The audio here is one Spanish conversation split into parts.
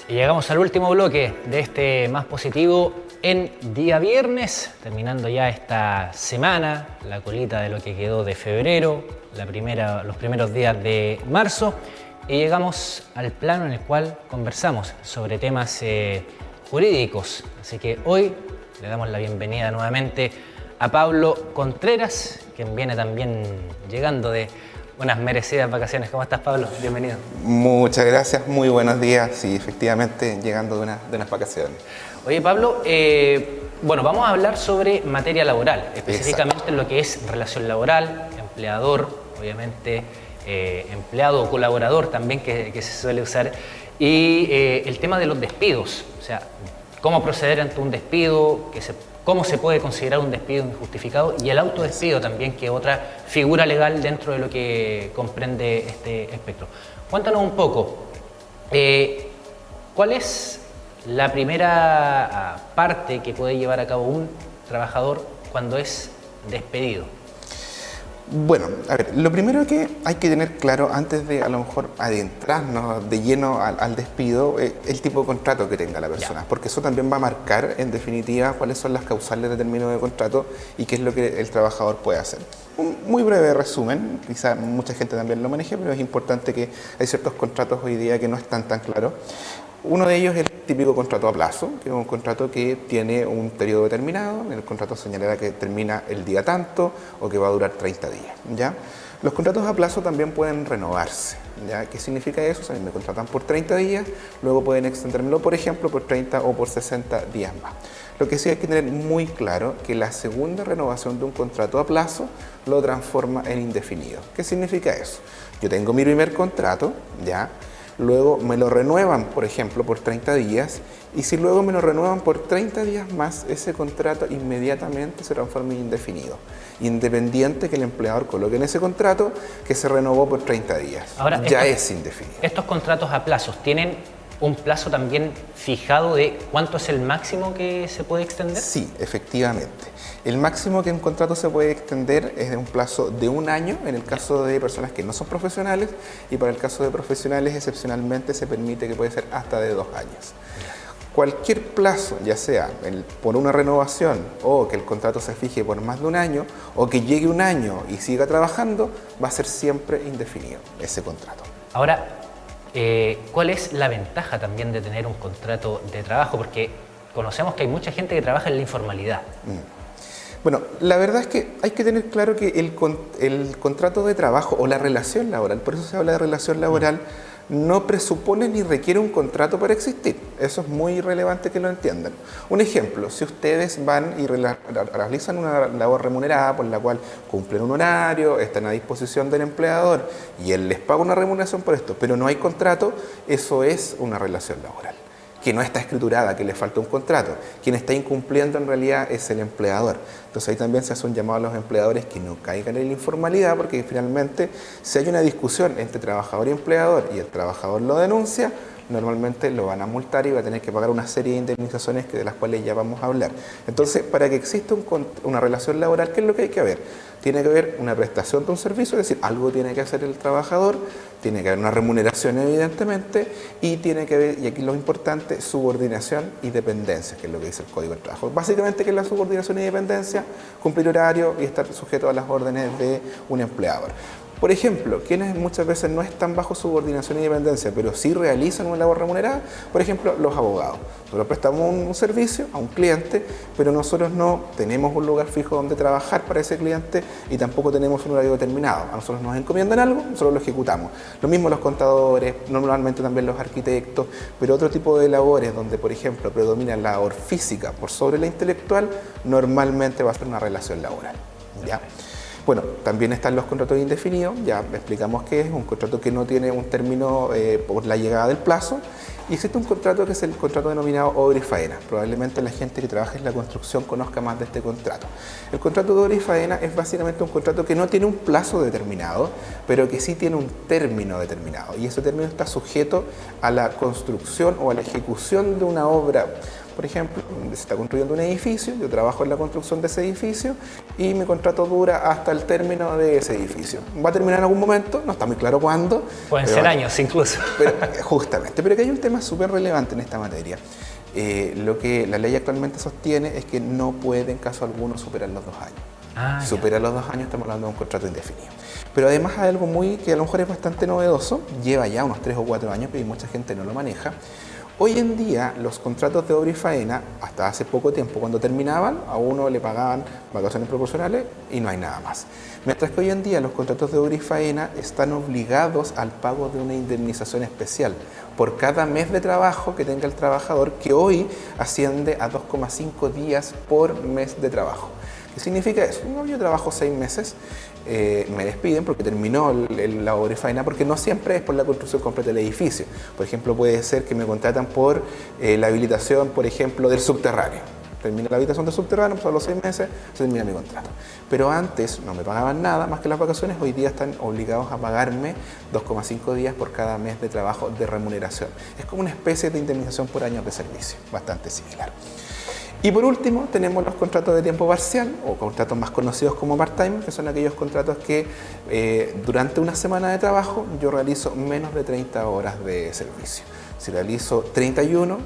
Y llegamos al último bloque de este Más Positivo en día viernes, terminando ya esta semana, la colita de lo que quedó de febrero, los primeros días de marzo, y llegamos al plano en el cual conversamos sobre temas jurídicos. Así que hoy le damos la bienvenida nuevamente a Pablo Contreras, quien viene también llegando de unas merecidas vacaciones. ¿Cómo estás, Pablo? Bienvenido. Muchas gracias, muy buenos días. Sí, efectivamente, llegando de unas vacaciones. Oye, Pablo, bueno, vamos a hablar sobre materia laboral, específicamente en lo que es relación laboral, empleador, obviamente, empleado o colaborador también, que se suele usar, y el tema de los despidos, o sea, cómo proceder ante un despido, cómo se puede considerar un despido injustificado, y el autodespido también, que es otra figura legal dentro de lo que comprende este espectro. Cuéntanos un poco, ¿cuál es la primera parte que puede llevar a cabo un trabajador cuando es despedido? Bueno, a ver, lo primero que hay que tener claro antes de a lo mejor adentrarnos de lleno al despido, el tipo de contrato que tenga la persona, porque eso también va a marcar en definitiva cuáles son las causales de término de contrato y qué es lo que el trabajador puede hacer. Un muy breve resumen, quizá mucha gente también lo maneje, pero es importante que hay ciertos contratos hoy día que no están tan claros. Uno de ellos es el típico contrato a plazo, que es un contrato que tiene un periodo determinado. En el contrato señalará que termina el día tanto o que va a durar 30 días. ¿Ya? Los contratos a plazo también pueden renovarse. ¿Ya? ¿Qué significa eso? O sea, me contratan por 30 días, luego pueden extendérmelo, por ejemplo, por 30 o por 60 días más. Lo que sí hay que tener muy claro que la segunda renovación de un contrato a plazo lo transforma en indefinido. ¿Qué significa eso? Yo tengo mi primer contrato, ¿ya? Luego me lo renuevan, por ejemplo, por 30 días, y si luego me lo renuevan por 30 días más, ese contrato inmediatamente se transforma en indefinido, independiente que el empleador coloque en ese contrato que se renovó por 30 días. Ahora, ya es indefinido. ¿Estos contratos a plazos tienen un plazo también fijado de cuánto es el máximo que se puede extender? Sí, efectivamente. El máximo que un contrato se puede extender es de un plazo de 1 año en el caso de personas que no son profesionales, y para el caso de profesionales excepcionalmente se permite que puede ser hasta de 2 años. Cualquier plazo, ya sea por una renovación o que el contrato se fije por más de 1 año o que llegue 1 año y siga trabajando, va a ser siempre indefinido ese contrato. Ahora, ¿cuál es la ventaja también de tener un contrato de trabajo? Porque conocemos que hay mucha gente que trabaja en la informalidad. Bueno, la verdad es que hay que tener claro que el contrato de trabajo o la relación laboral, por eso se habla de relación laboral, no presupone ni requiere un contrato para existir. Eso es muy relevante que lo entiendan. Un ejemplo, si ustedes van y realizan una labor remunerada por la cual cumplen un horario, están a disposición del empleador y él les paga una remuneración por esto, pero no hay contrato, eso es una relación laboral que no está escriturada, que le falta un contrato. Quien está incumpliendo en realidad es el empleador. Entonces ahí también se hace un llamado a los empleadores que no caigan en la informalidad, porque finalmente si hay una discusión entre trabajador y empleador y el trabajador lo denuncia, normalmente lo van a multar y va a tener que pagar una serie de indemnizaciones de las cuales ya vamos a hablar. Entonces, para que exista una relación laboral, ¿qué es lo que hay que haber? Tiene que haber una prestación de un servicio, es decir, algo tiene que hacer el trabajador, tiene que haber una remuneración evidentemente, y tiene que haber, y aquí lo importante, subordinación y dependencia, que es lo que dice el Código del Trabajo. Básicamente, ¿qué es la subordinación y dependencia? Cumplir horario y estar sujeto a las órdenes de un empleador. Por ejemplo, quienes muchas veces no están bajo subordinación y dependencia, pero sí realizan una labor remunerada, por ejemplo, los abogados. Nosotros prestamos un servicio a un cliente, pero nosotros no tenemos un lugar fijo donde trabajar para ese cliente y tampoco tenemos un horario determinado. A nosotros nos encomiendan algo, nosotros lo ejecutamos. Lo mismo los contadores, normalmente también los arquitectos, pero otro tipo de labores donde, por ejemplo, predomina la labor física por sobre la intelectual, normalmente va a ser una relación laboral. ¿Ya? Bueno, también están los contratos indefinidos, ya explicamos qué es, un contrato que no tiene un término por la llegada del plazo, y existe un contrato que es el contrato denominado obra y faena. Probablemente la gente que trabaja en la construcción conozca más de este contrato. El contrato de obra y faena es básicamente un contrato que no tiene un plazo determinado, pero que sí tiene un término determinado, y ese término está sujeto a la construcción o a la ejecución de una obra. por ejemplo, donde se está construyendo un edificio, yo trabajo en la construcción de ese edificio y mi contrato dura hasta el término de ese edificio. Va a terminar en algún momento, no está muy claro cuándo. Pueden ser años incluso. Pero, justamente, pero que hay un tema súper relevante en esta materia. Lo que la ley actualmente sostiene es que no puede en caso alguno superar los 2 años. Superar los 2 años, estamos hablando de un contrato indefinido. Pero además hay algo que a lo mejor es bastante novedoso, lleva ya unos 3 o 4 años, pero mucha gente no lo maneja. Hoy en día los contratos de obra y faena, hasta hace poco tiempo, cuando terminaban, a uno le pagaban vacaciones proporcionales y no hay nada más. Mientras que hoy en día los contratos de obra y faena están obligados al pago de una indemnización especial por cada mes de trabajo que tenga el trabajador, que hoy asciende a 2,5 días por mes de trabajo. ¿Qué significa eso? No, yo trabajo 6 meses, me despiden porque terminó la obra y faena, porque no siempre es por la construcción completa del edificio. Por ejemplo, puede ser que me contratan por la habilitación, por ejemplo, del subterráneo. Termina la habitación del subterráneo, pues a los 6 meses se termina mi contrato. Pero antes no me pagaban nada más que las vacaciones, hoy día están obligados a pagarme 2,5 días por cada mes de trabajo de remuneración. Es como una especie de indemnización por años de servicio, bastante similar. Y por último tenemos los contratos de tiempo parcial o contratos más conocidos como part-time, que son aquellos contratos que durante una semana de trabajo yo realizo menos de 30 horas de servicio. Si realizo 31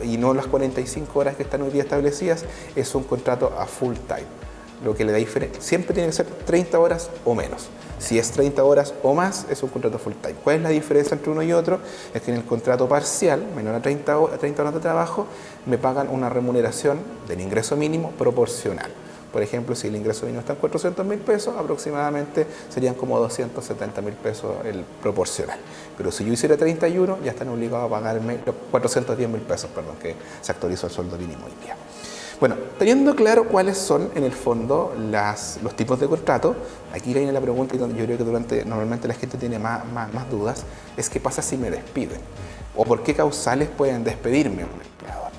y no las 45 horas que están hoy día establecidas, es un contrato a full time. Lo que le da diferencia, siempre tiene que ser 30 horas o menos. Si es 30 horas o más, es un contrato full time. ¿Cuál es la diferencia entre uno y otro? Es que en el contrato parcial, menor a 30 horas de trabajo, me pagan una remuneración del ingreso mínimo proporcional. Por ejemplo, si el ingreso mínimo está en 400.000 pesos, aproximadamente serían como 270.000 pesos el proporcional. Pero si yo hiciera 31, ya están obligados a pagarme 410.000 pesos, perdón, que se actualizó el sueldo mínimo hoy día. Bueno, teniendo claro cuáles son en el fondo los tipos de contrato, aquí viene la pregunta y donde yo creo que normalmente la gente tiene más dudas, es qué pasa si me despiden o por qué causales pueden despedirme a un empleador.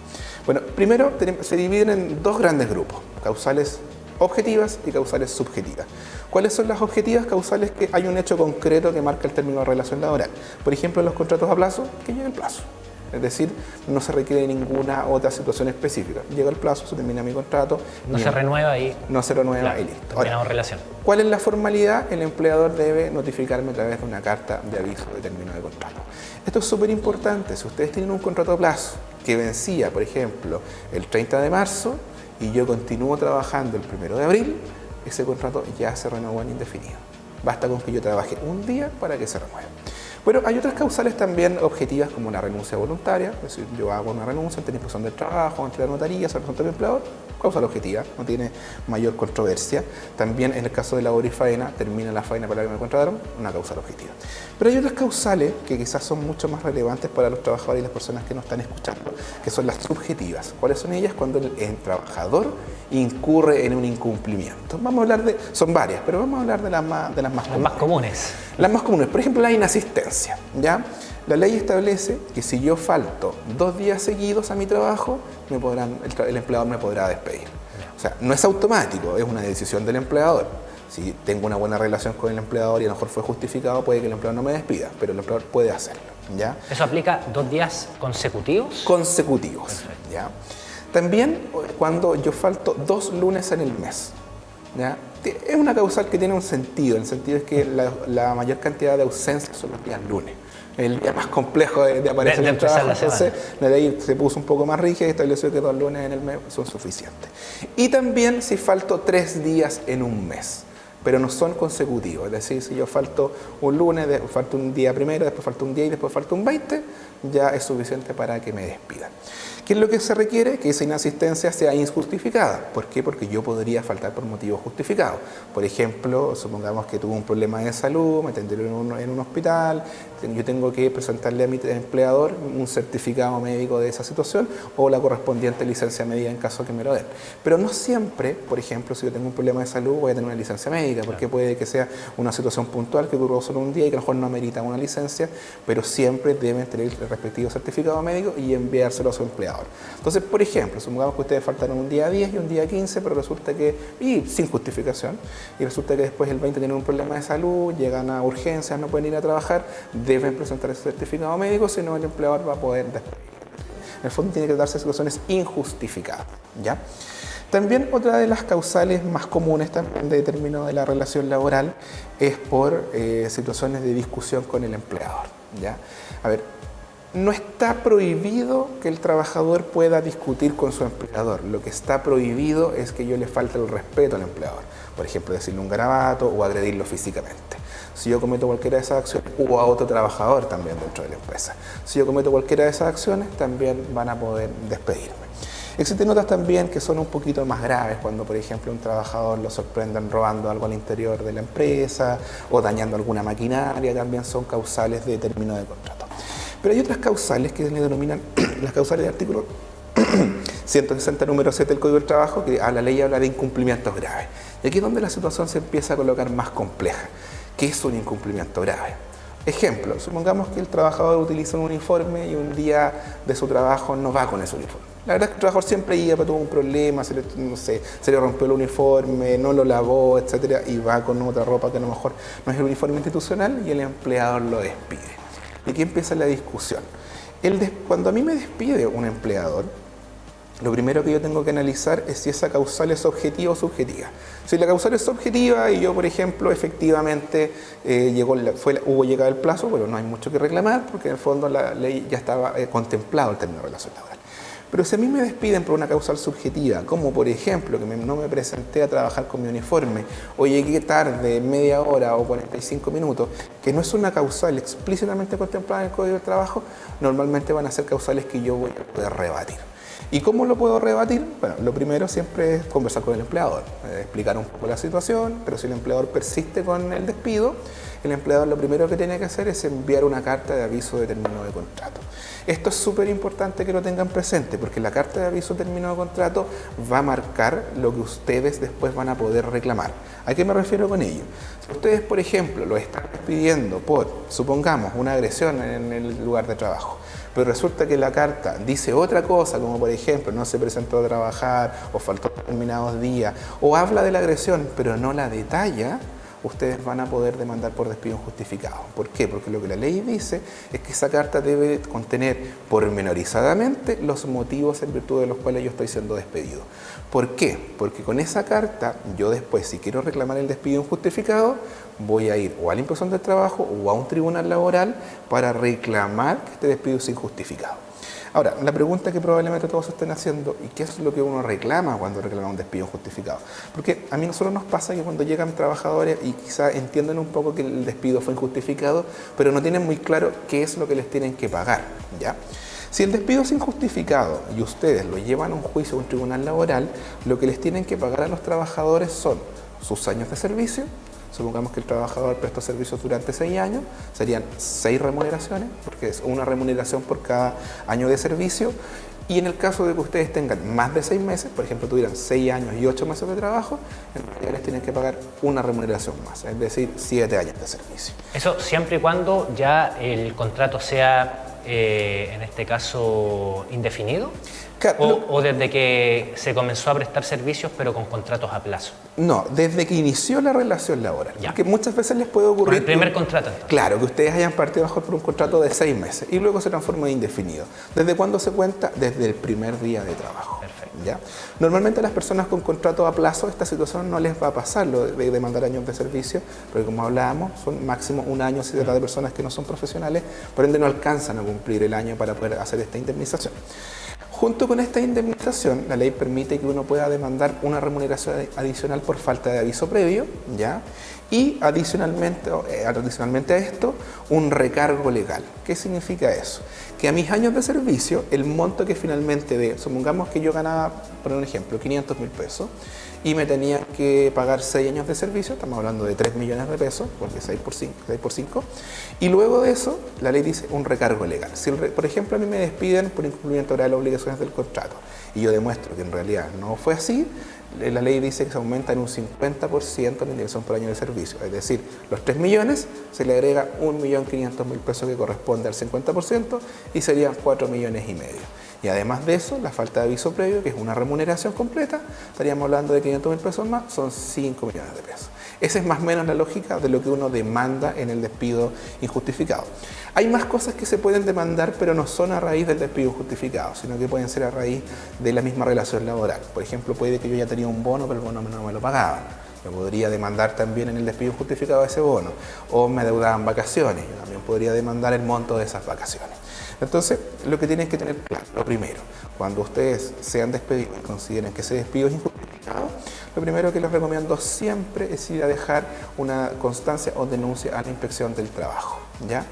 Bueno, primero se dividen en 2 grandes grupos, causales objetivas y causales subjetivas. ¿Cuáles son las objetivas? Causales que hay un hecho concreto que marca el término de relación laboral. Por ejemplo, en los contratos a plazo, que llega el plazo. Es decir, no se requiere ninguna otra situación específica. Llega el plazo, se termina mi contrato. No se renueva y... No se renueva claro, y listo. Terminamos relación. ¿Cuál es la formalidad? El empleador debe notificarme a través de una carta de aviso de término de contrato. Esto es súper importante. Si ustedes tienen un contrato a plazo que vencía, por ejemplo, el 30 de marzo y yo continúo trabajando el 1 de abril, ese contrato ya se renovó en indefinido. Basta con que yo trabaje un día para que se renueve. Bueno, hay otras causales también objetivas como la renuncia voluntaria, es decir, yo hago una renuncia ante la inspección del trabajo, ante la notaría, se presenta al empleador, causal objetiva, no tiene mayor controversia. También en el caso de la obra y faena, termina la faena para la que me contrataron, una causal objetiva. Pero hay otras causales que quizás son mucho más relevantes para los trabajadores y las personas que nos están escuchando, que son las subjetivas. ¿Cuáles son ellas? Cuando el trabajador incurre en un incumplimiento. Vamos a hablar son varias, pero vamos a hablar de las más comunes. Las más comunes. Las más comunes, por ejemplo, la inasistencia, ¿ya? La ley establece que si yo falto 2 días seguidos a mi trabajo, el empleador me podrá despedir. O sea, no es automático, es una decisión del empleador. Si tengo una buena relación con el empleador y a lo mejor fue justificado, puede que el empleador no me despida, pero el empleador puede hacerlo, ¿ya? ¿Eso aplica 2 días consecutivos? Consecutivos, perfecto. ¿Ya? También cuando yo falto 2 lunes en el mes, ¿ya? Es una causal que tiene un sentido. El sentido es que la mayor cantidad de ausencias son los días lunes. El día más complejo de aparecer en el trabajo. Entonces, la ley se puso un poco más rígida y estableció que 2 lunes en el mes son suficientes. Y también si falto 3 días en un mes, pero no son consecutivos. Es decir, si yo falto un lunes, falto un día primero, después falto un día y después falto un 20, ya es suficiente para que me despidan. ¿Qué es lo que se requiere? Que esa inasistencia sea injustificada. ¿Por qué? Porque yo podría faltar por motivos justificados. Por ejemplo, supongamos que tuve un problema de salud, me atendieron en un hospital, yo tengo que presentarle a mi empleador un certificado médico de esa situación o la correspondiente licencia médica en caso que me lo den. Pero no siempre, por ejemplo, si yo tengo un problema de salud voy a tener una licencia médica, porque puede que sea una situación puntual que duró solo un día y que a lo mejor no amerita una licencia, pero siempre deben tener el respectivo certificado médico y enviárselo a su empleador. Entonces, por ejemplo, supongamos que ustedes faltaron un día 10 y un día 15, pero resulta que, y sin justificación, y resulta que después el 20 tienen un problema de salud, llegan a urgencias, no pueden ir a trabajar, deben presentar ese certificado médico, si no el empleador va a poder despedir. En el fondo tiene que darse situaciones injustificadas, ¿ya? También otra de las causales más comunes también de término de la relación laboral es por situaciones de discusión con el empleador, ¿ya? A ver, no está prohibido que el trabajador pueda discutir con su empleador. Lo que está prohibido es que yo le falte el respeto al empleador. Por ejemplo, decirle un garabato o agredirlo físicamente. Si yo cometo cualquiera de esas acciones, o a otro trabajador también dentro de la empresa. Si yo cometo cualquiera de esas acciones, también van a poder despedirme. Existen otras también que son un poquito más graves, cuando por ejemplo un trabajador lo sorprenden robando algo al interior de la empresa o dañando alguna maquinaria, también son causales de término de contrato. Pero hay otras causales que se le denominan las causales de artículo 160 número 7 del Código del Trabajo, que la ley habla de incumplimientos graves. Y aquí es donde la situación se empieza a colocar más compleja. ¿Qué es un incumplimiento grave? Ejemplo, supongamos que el trabajador utiliza un uniforme y un día de su trabajo no va con ese uniforme. La verdad es que el trabajador siempre iba, pero tuvo un problema, se le rompió el uniforme, no lo lavó, etcétera, y va con otra ropa que a lo mejor no es el uniforme institucional y el empleador lo despide. Y aquí empieza la discusión. Cuando a mí me despide un empleador, lo primero que yo tengo que analizar es si esa causal es objetiva o subjetiva. Si la causal es objetiva y yo, por ejemplo, efectivamente hubo llegado el plazo, bueno, no hay mucho que reclamar porque en el fondo la ley ya estaba contemplado el término de relación laboral. Pero si a mí me despiden por una causal subjetiva, como por ejemplo que no me presenté a trabajar con mi uniforme o llegué tarde media hora o 45 minutos, que no es una causal explícitamente contemplada en el Código del Trabajo, normalmente van a ser causales que yo voy a poder rebatir. ¿Y cómo lo puedo rebatir? Bueno, lo primero siempre es conversar con el empleador, explicar un poco la situación, pero si el empleador persiste con el despido, el empleador lo primero que tiene que hacer es enviar una carta de aviso de término de contrato. Esto es súper importante que lo tengan presente, porque la carta de aviso de término de contrato va a marcar lo que ustedes después van a poder reclamar. ¿A qué me refiero con ello? Si ustedes, por ejemplo, lo están despidiendo por, supongamos, una agresión en el lugar de trabajo, pero resulta que la carta dice otra cosa, como por ejemplo, no se presentó a trabajar o faltó determinados días, o habla de la agresión, pero no la detalla, ustedes van a poder demandar por despido injustificado. ¿Por qué? Porque lo que la ley dice es que esa carta debe contener pormenorizadamente los motivos en virtud de los cuales yo estoy siendo despedido. ¿Por qué? Porque con esa carta, yo después, si quiero reclamar el despido injustificado, voy a ir o a la inspección del trabajo o a un tribunal laboral para reclamar que este despido es injustificado. Ahora, la pregunta que probablemente todos estén haciendo, ¿y qué es lo que uno reclama cuando reclama un despido injustificado? Porque a nosotros nos pasa que cuando llegan trabajadores y quizás entienden un poco que el despido fue injustificado, pero no tienen muy claro qué es lo que les tienen que pagar, ¿ya? Si el despido es injustificado y ustedes lo llevan a un juicio o un tribunal laboral, lo que les tienen que pagar a los trabajadores son sus años de servicio. Supongamos que el trabajador prestó servicios durante 6 años, serían 6 remuneraciones, porque es una remuneración por cada año de servicio. Y en el caso de que ustedes tengan más de 6 meses, por ejemplo, tuvieran 6 años y 8 meses de trabajo, en realidad les tienen que pagar una remuneración más, es decir, 7 años de servicio. Eso siempre y cuando ya el contrato sea, en este caso, indefinido. Claro, ¿O desde que se comenzó a prestar servicios pero con contratos a plazo? No, desde que inició la relación laboral. Ya. Porque muchas veces les puede ocurrir... Por el primer contrato, entonces. Claro, que ustedes hayan partido mejor por un contrato de 6 meses y luego se transforma en indefinido. ¿Desde cuándo se cuenta? Desde el primer día de trabajo. Perfecto. ¿Ya? Normalmente a las personas con contrato a plazo esta situación no les va a pasar, lo de demandar años de servicio, porque como hablábamos, son máximo un año si se trata de personas que no son profesionales, por ende no alcanzan a cumplir el año para poder hacer esta indemnización. Junto con esta indemnización, la ley permite que uno pueda demandar una remuneración adicional por falta de aviso previo, ¿ya? Y adicionalmente a esto, un recargo legal. ¿Qué significa eso? Que a mis años de servicio, el monto que finalmente supongamos que yo ganaba, por un ejemplo, 500.000 pesos, y me tenía que pagar 6 años de servicio, estamos hablando de 3 millones de pesos, porque 6 por 5, y luego de eso, la ley dice un recargo legal. Si, por ejemplo, a mí me despiden por incumplimiento de las obligaciones del contrato, y yo demuestro que en realidad no fue así, la ley dice que se aumenta en un 50% la indemnización por año de servicio, es decir, los 3 millones se le agrega 1.500.000 pesos que corresponde al 50% y serían 4,5 millones. Y además de eso, la falta de aviso previo, que es una remuneración completa, estaríamos hablando de 500.000 pesos más, son 5 millones de pesos. Esa es más o menos la lógica de lo que uno demanda en el despido injustificado. Hay más cosas que se pueden demandar, pero no son a raíz del despido injustificado, sino que pueden ser a raíz de la misma relación laboral. Por ejemplo, puede que yo ya tenía un bono, pero el bono no me lo pagaban. Yo podría demandar también en el despido injustificado ese bono. O me adeudaban vacaciones, yo también podría demandar el monto de esas vacaciones. Entonces, lo que tienen que tener claro, lo primero, cuando ustedes sean despedidos y consideren que ese despido es injustificado, lo primero que les recomiendo siempre es ir a dejar una constancia o denuncia a la inspección del trabajo, ¿ya?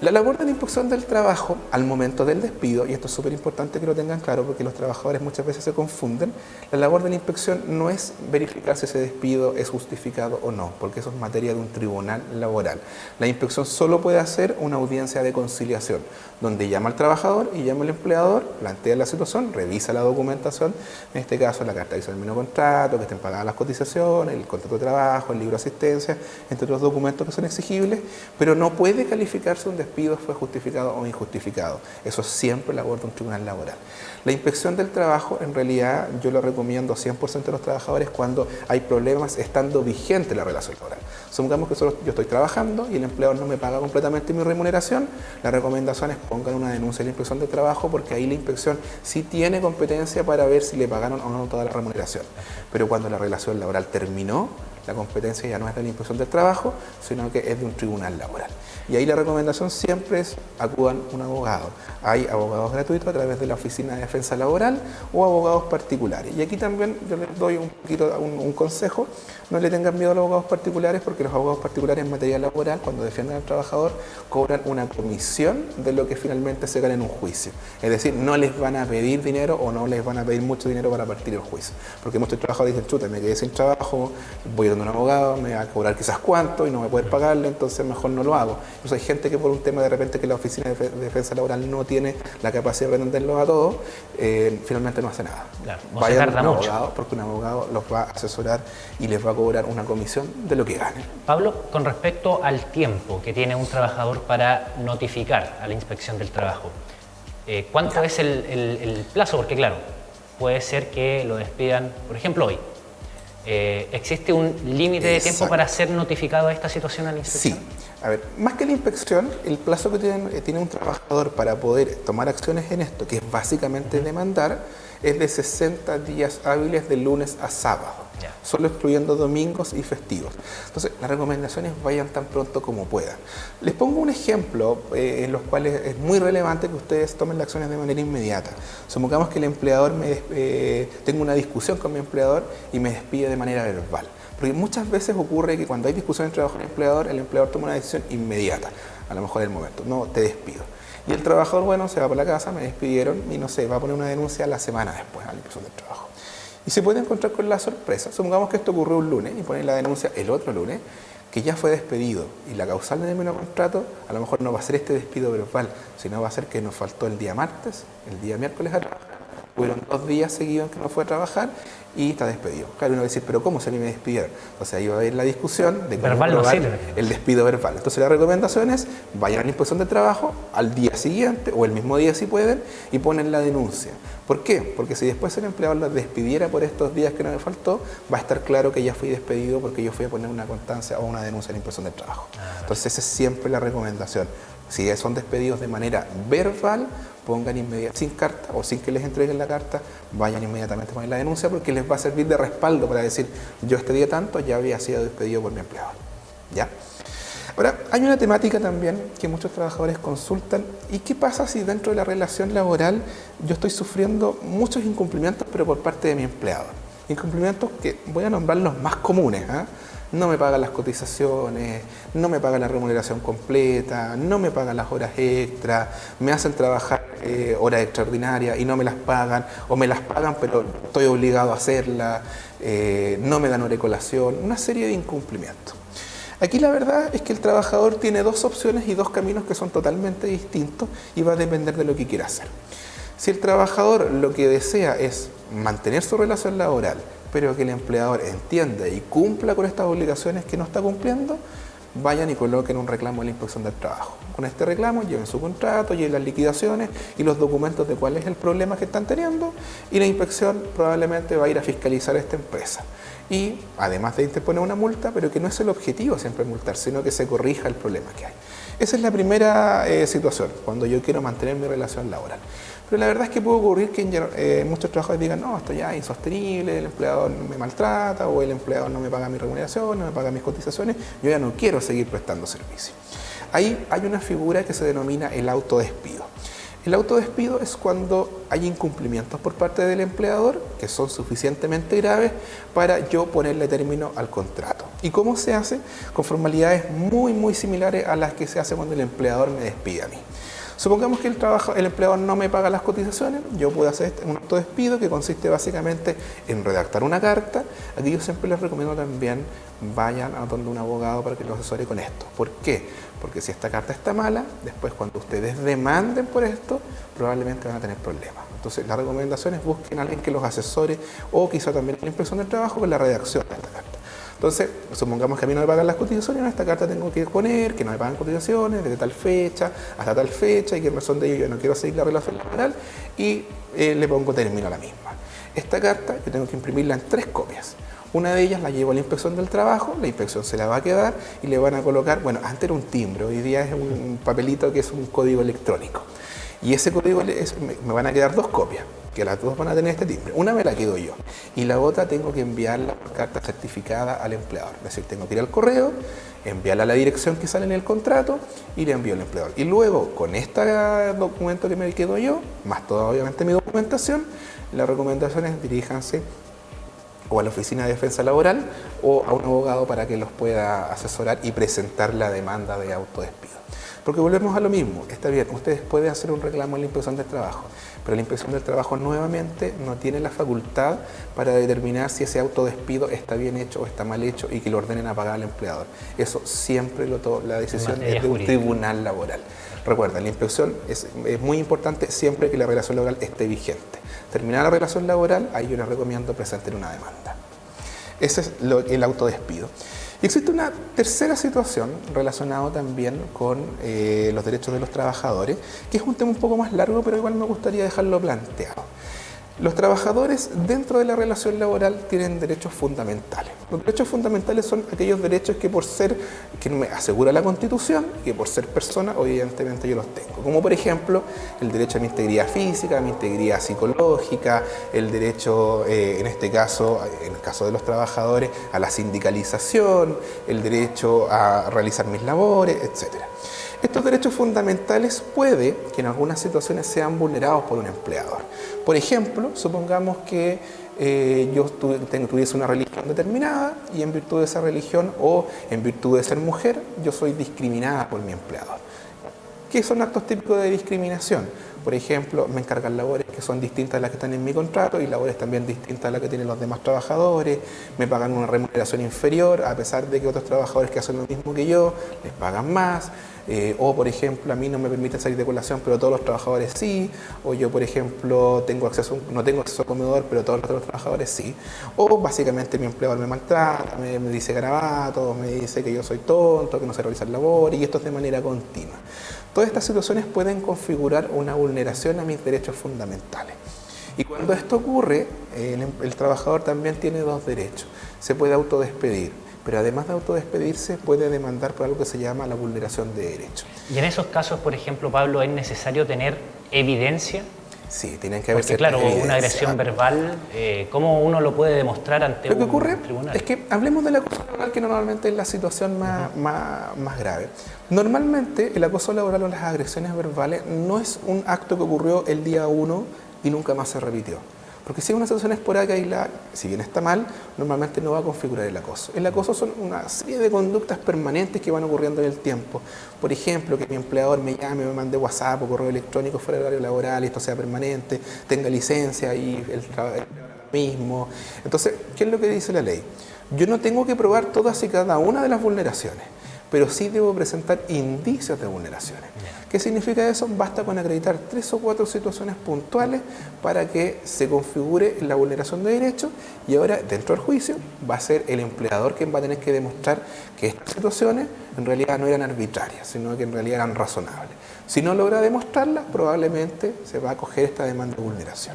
La labor de la inspección del trabajo al momento del despido, y esto es súper importante que lo tengan claro porque los trabajadores muchas veces se confunden, la labor de la inspección no es verificar si ese despido es justificado o no, porque eso es materia de un tribunal laboral. La inspección solo puede hacer una audiencia de conciliación, donde llama al trabajador y llama al empleador, plantea la situación, revisa la documentación, en este caso la carta de término de contrato, que estén pagadas las cotizaciones, el contrato de trabajo, el libro de asistencia, entre otros documentos que son exigibles, pero no puede calificarse un despido fue justificado o injustificado. Eso es siempre labor de un tribunal laboral. La inspección del trabajo, en realidad, yo lo recomiendo a 100% de los trabajadores cuando hay problemas estando vigente la relación laboral. Supongamos que yo estoy trabajando y el empleador no me paga completamente mi remuneración, la recomendación es pongan una denuncia a la inspección de trabajo porque ahí la inspección sí tiene competencia para ver si le pagaron o no toda la remuneración. Pero cuando la relación laboral terminó, la competencia ya no es de la inspección del trabajo, sino que es de un tribunal laboral. Y ahí la recomendación siempre es acudan a un abogado. Hay abogados gratuitos a través de la Oficina de Defensa Laboral o abogados particulares. Y aquí también yo les doy un consejo, no le tengan miedo a los abogados particulares porque los abogados particulares en materia laboral, cuando defienden al trabajador, cobran una comisión de lo que finalmente se gana en un juicio. Es decir, no les van a pedir dinero o no les van a pedir mucho dinero para partir el juicio. Porque muchos trabajadores dicen, chuta, me quedé sin trabajo, voy a un abogado, me va a cobrar quizás cuánto y no me va a poder pagarle, entonces mejor no lo hago. Entonces hay gente que por un tema de repente que la Oficina de Defensa Laboral no tiene la capacidad de atenderlos a todos, finalmente no hace nada. Claro, vayan a un abogado porque un abogado los va a asesorar y les va a cobrar una comisión de lo que ganen. Pablo, con respecto al tiempo que tiene un trabajador para notificar a la inspección del trabajo, ¿cuánto es el plazo? Porque claro, puede ser que lo despidan, por ejemplo, hoy. ¿Existe un límite de tiempo para ser notificado a esta situación a la inspección? Sí. A ver, más que la inspección, el plazo que tiene un trabajador para poder tomar acciones en esto, que es básicamente demandar, es de 60 días hábiles de lunes a sábado, solo excluyendo domingos y festivos. Entonces, las recomendaciones vayan tan pronto como puedan. Les pongo un ejemplo en los cuales es muy relevante que ustedes tomen las acciones de manera inmediata. Supongamos que el empleador tengo una discusión con mi empleador y me despide de manera verbal. Porque muchas veces ocurre que cuando hay discusión entre trabajador y el empleador toma una decisión inmediata, a lo mejor en el momento, no, te despido. Y el trabajador, bueno, se va por la casa, me despidieron y no sé, va a poner una denuncia la semana después a la inspección del trabajo. Y se puede encontrar con la sorpresa, supongamos que esto ocurrió un lunes y ponen la denuncia el otro lunes, que ya fue despedido y la causal de término de contrato a lo mejor no va a ser este despido verbal, sino va a ser que nos faltó el día martes, el día miércoles a trabajar. Hubieron 2 días seguidos en que no fue a trabajar y está despedido. Claro, uno va a decir, pero ¿cómo se a mí me despidieron? Entonces ahí va a haber la discusión de cómo probar el despido verbal. Entonces la recomendación es, vayan a la inspección de trabajo al día siguiente o el mismo día si pueden y ponen la denuncia. ¿Por qué? Porque si después el empleador la despidiera por estos días que no me faltó, va a estar claro que ya fui despedido porque yo fui a poner una constancia o una denuncia en la inspección de trabajo. Entonces esa es siempre la recomendación. Si son despedidos de manera verbal, pongan inmediatamente, sin carta o sin que les entreguen la carta, vayan inmediatamente a poner la denuncia porque les va a servir de respaldo para decir, yo este día tanto ya había sido despedido por mi empleador. ¿Ya? Ahora, hay una temática también que muchos trabajadores consultan, ¿y qué pasa si dentro de la relación laboral yo estoy sufriendo muchos incumplimientos pero por parte de mi empleador? Incumplimientos que voy a nombrar los más comunes, ¿eh? No me pagan las cotizaciones, no me pagan la remuneración completa, no me pagan las horas extras, me hacen trabajar horas extraordinarias y no me las pagan, o me las pagan pero estoy obligado a hacerlas, no me dan hora de colación, una serie de incumplimientos. Aquí la verdad es que el trabajador tiene 2 opciones y 2 caminos que son totalmente distintos y va a depender de lo que quiera hacer. Si el trabajador lo que desea es mantener su relación laboral, pero que el empleador entienda y cumpla con estas obligaciones que no está cumpliendo, vayan y coloquen un reclamo en la Inspección del Trabajo. Con este reclamo lleven su contrato, lleven las liquidaciones y los documentos de cuál es el problema que están teniendo, y la inspección probablemente va a ir a fiscalizar a esta empresa. Y además de interponer una multa, pero que no es el objetivo siempre multar, sino que se corrija el problema que hay. Esa es la primera situación, cuando yo quiero mantener mi relación laboral. Pero la verdad es que puede ocurrir que muchos trabajadores digan, no, esto ya es insostenible, el empleador me maltrata, o el empleador no me paga mi remuneración, no me paga mis cotizaciones, yo ya no quiero seguir prestando servicio. Ahí hay una figura que se denomina el autodespido. El autodespido es cuando hay incumplimientos por parte del empleador que son suficientemente graves para yo ponerle término al contrato. ¿Y cómo se hace? Con formalidades muy similares a las que se hace cuando el empleador me despide a mí. Supongamos que el empleador no me paga las cotizaciones, yo puedo hacer un autodespido que consiste básicamente en redactar una carta. Aquí yo siempre les recomiendo también vayan a donde un abogado para que los asesore con esto. ¿Por qué? Porque si esta carta está mala, después cuando ustedes demanden por esto, probablemente van a tener problemas. Entonces la recomendación es busquen a alguien que los asesore, o quizá también en la Inspección del Trabajo con la redacción de esta carta. Entonces, supongamos que a mí no me pagan las cotizaciones, en esta carta tengo que poner que no me pagan cotizaciones desde tal fecha hasta tal fecha, y que en razón de ello yo no quiero seguir la relación laboral, y le pongo término a la misma. Esta carta yo tengo que imprimirla en 3 copias. Una de ellas la llevo a la Inspección del Trabajo, la inspección se la va a quedar y le van a colocar, bueno, antes era un timbre, hoy día es un papelito que es un código electrónico. Y ese código me van a quedar 2 copias, que las 2 van a tener este timbre. Una me la quedo yo y la otra tengo que enviarla por carta certificada al empleador. Es decir, tengo que ir al correo, enviarla a la dirección que sale en el contrato y le envío al empleador. Y luego, con este documento que me quedo yo, más toda obviamente mi documentación, la recomendación es diríjanse o a la Oficina de Defensa Laboral o a un abogado para que los pueda asesorar y presentar la demanda de autodespido. Porque volvemos a lo mismo, está bien, ustedes pueden hacer un reclamo en la Inspección del Trabajo, pero la Inspección del Trabajo nuevamente no tiene la facultad para determinar si ese autodespido está bien hecho o está mal hecho y que lo ordenen a pagar al empleador. Eso siempre la decisión es de un tribunal laboral. Recuerda, la inspección es muy importante siempre que la relación laboral esté vigente. Terminada la relación laboral, ahí yo les recomiendo presentar una demanda. Ese es el autodespido. Y existe una tercera situación relacionada también con los derechos de los trabajadores, que es un tema un poco más largo, pero igual me gustaría dejarlo planteado. Los trabajadores dentro de la relación laboral tienen derechos fundamentales. Los derechos fundamentales son aquellos derechos que que me asegura la Constitución y que por ser persona, evidentemente yo los tengo. Como por ejemplo, el derecho a mi integridad física, a mi integridad psicológica, el derecho, en el caso de los trabajadores, a la sindicalización, el derecho a realizar mis labores, etc. Estos derechos fundamentales puede que en algunas situaciones sean vulnerados por un empleador. Por ejemplo, supongamos que yo tuviese una religión determinada y en virtud de esa religión o en virtud de ser mujer, yo soy discriminada por mi empleador. ¿Qué son actos típicos de discriminación? Por ejemplo, me encargan labores que son distintas a las que están en mi contrato y labores también distintas a las que tienen los demás trabajadores, me pagan una remuneración inferior a pesar de que otros trabajadores que hacen lo mismo que yo les pagan más, o por ejemplo a mí no me permiten salir de colación pero todos los trabajadores sí, o yo por ejemplo no tengo acceso a comedor pero todos los otros trabajadores sí, o básicamente mi empleador me maltrata, me dice garabatos, me dice que yo soy tonto, que no sé realizar labores, y esto es de manera continua. Todas estas situaciones pueden configurar una vulneración a mis derechos fundamentales. Y cuando esto ocurre, el trabajador también tiene 2 derechos. Se puede autodespedir, pero además de autodespedirse puede demandar por algo que se llama la vulneración de derechos. Y en esos casos, por ejemplo, Pablo, ¿es necesario tener evidencia? Sí, tienen que haber Porque claro, una agresión verbal, ¿cómo uno lo puede demostrar ante un tribunal? Lo que ocurre es que hablemos del acoso laboral, que normalmente es la situación más grave. Normalmente el acoso laboral o las agresiones verbales no es un acto que ocurrió el día 1 y nunca más se repitió. Porque si es una situación esporádica y si bien está mal, normalmente no va a configurar el acoso. El acoso son una serie de conductas permanentes que van ocurriendo en el tiempo. Por ejemplo, que mi empleador me llame, me mande WhatsApp o correo electrónico fuera del horario laboral y esto sea permanente, tenga licencia y el mismo. Entonces, ¿qué es lo que dice la ley? Yo no tengo que probar todas y cada una de las vulneraciones, pero sí debo presentar indicios de vulneraciones. ¿Qué significa eso? Basta con acreditar 3 o 4 situaciones puntuales para que se configure la vulneración de derechos, y ahora dentro del juicio va a ser el empleador quien va a tener que demostrar que estas situaciones en realidad no eran arbitrarias, sino que en realidad eran razonables. Si no logra demostrarlas, probablemente se va a acoger esta demanda de vulneración.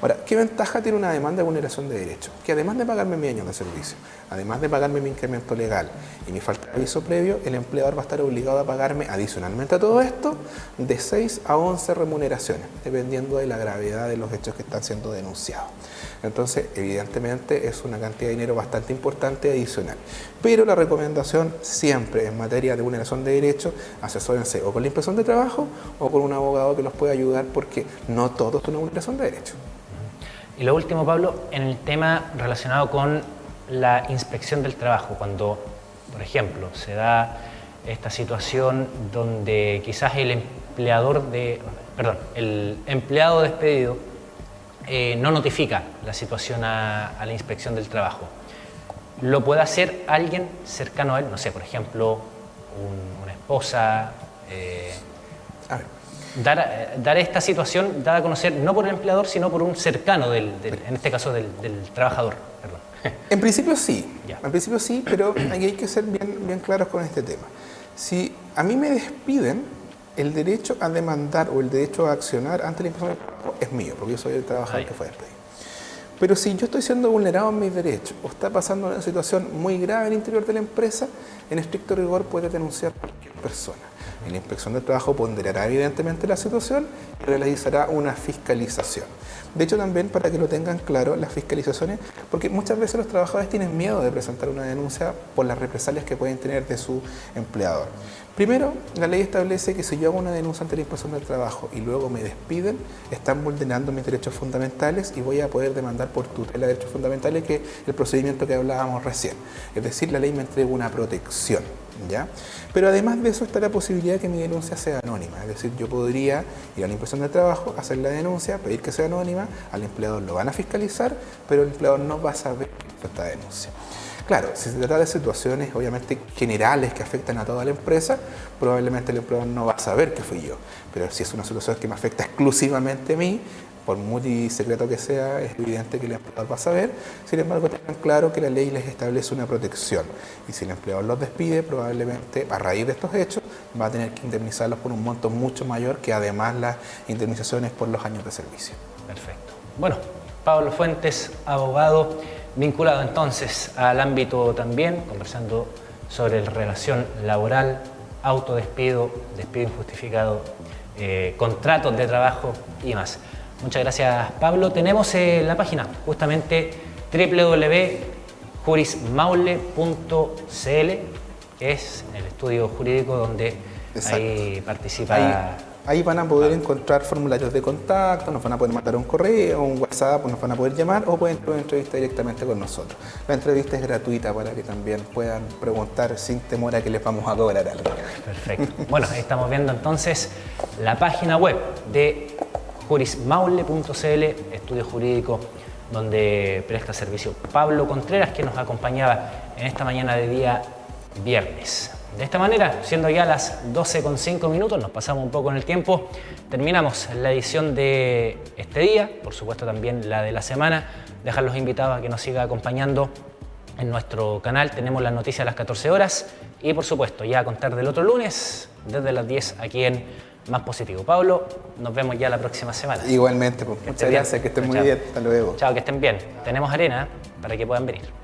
Ahora, ¿qué ventaja tiene una demanda de vulneración de derechos? Que además de pagarme mi año de servicio, además de pagarme mi incremento legal y mi falta de aviso previo, el empleador va a estar obligado a pagarme adicionalmente a todo esto de 6 a 11 remuneraciones, dependiendo de la gravedad de los hechos que están siendo denunciados. Entonces, evidentemente, es una cantidad de dinero bastante importante adicional. Pero la recomendación siempre en materia de vulneración de derechos, asesórense o con la inspección de trabajo o con un abogado que los pueda ayudar, porque no todo es una vulneración de derechos. Y lo último, Pablo, en el tema relacionado con la inspección del trabajo, cuando, por ejemplo, se da esta situación donde quizás el empleado despedido no notifica la situación a la inspección del trabajo. ¿Lo puede hacer alguien cercano a él? No sé, por ejemplo, una esposa. A ver. Dar esta situación dada a conocer no por el empleador, sino por un cercano, en este caso del trabajador. Perdón. En principio sí, Ya. en principio sí, pero aquí hay que ser bien claros con este tema. Si a mí me despiden, el derecho a demandar o el derecho a accionar ante la inspección del trabajo es mío, porque yo soy el trabajador que fue despedido. Pero si yo estoy siendo vulnerado en mis derechos o está pasando una situación muy grave en el interior de la empresa, en estricto rigor puede denunciar cualquier persona. La inspección del trabajo ponderará evidentemente la situación y realizará una fiscalización. De hecho, también para que lo tengan claro, las fiscalizaciones, porque muchas veces los trabajadores tienen miedo de presentar una denuncia por las represalias que pueden tener de su empleador. Primero, la ley establece que si yo hago una denuncia ante la inspección del trabajo y luego me despiden, están vulnerando mis derechos fundamentales y voy a poder demandar por tutela de derechos fundamentales, que es el procedimiento que hablábamos recién. Es decir, la ley me entrega una protección, ¿ya? Pero además de eso está la posibilidad de que mi denuncia sea anónima. Es decir, yo podría ir a la inspección del trabajo, hacer la denuncia, pedir que sea anónima, al empleador lo van a fiscalizar, pero el empleador no va a saber que hizo esta denuncia. Claro, si se trata de situaciones obviamente generales que afectan a toda la empresa, probablemente el empleador no va a saber que fui yo. Pero si es una situación que me afecta exclusivamente a mí, por muy secreto que sea, es evidente que el empleador va a saber. Sin embargo, tengan claro que la ley les establece una protección. Y si el empleador los despide, probablemente a raíz de estos hechos va a tener que indemnizarlos por un monto mucho mayor que además las indemnizaciones por los años de servicio. Perfecto. Bueno, Pablo Fuentes, abogado, vinculado entonces al ámbito también, conversando sobre la relación laboral, autodespido, despido injustificado, contratos de trabajo y más. Muchas gracias, Pablo. Tenemos la página justamente www.jurismaule.cl, que es el estudio jurídico donde ahí participa. Ahí van a poder encontrar formularios de contacto, nos van a poder mandar un correo, un WhatsApp, nos van a poder llamar o pueden tener una entrevista directamente con nosotros. La entrevista es gratuita para que también puedan preguntar sin temor a que les vamos a cobrar algo. Perfecto. Bueno, ahí estamos viendo entonces la página web de jurismaule.cl, estudio jurídico donde presta servicio Pablo Contreras, que nos acompañaba en esta mañana de día viernes. De esta manera, siendo ya las 12:05, nos pasamos un poco en el tiempo, terminamos la edición de este día, por supuesto también la de la semana. Dejar los invitados a que nos siga acompañando en nuestro canal. Tenemos las noticias a las 14 horas y por supuesto ya a contar del otro lunes desde las 10 aquí en Más Positivo. Pablo, nos vemos ya la próxima semana. Igualmente, pues, muchas gracias, que estén muy bien, hasta luego. Chao, que estén bien. Tenemos arena para que puedan venir.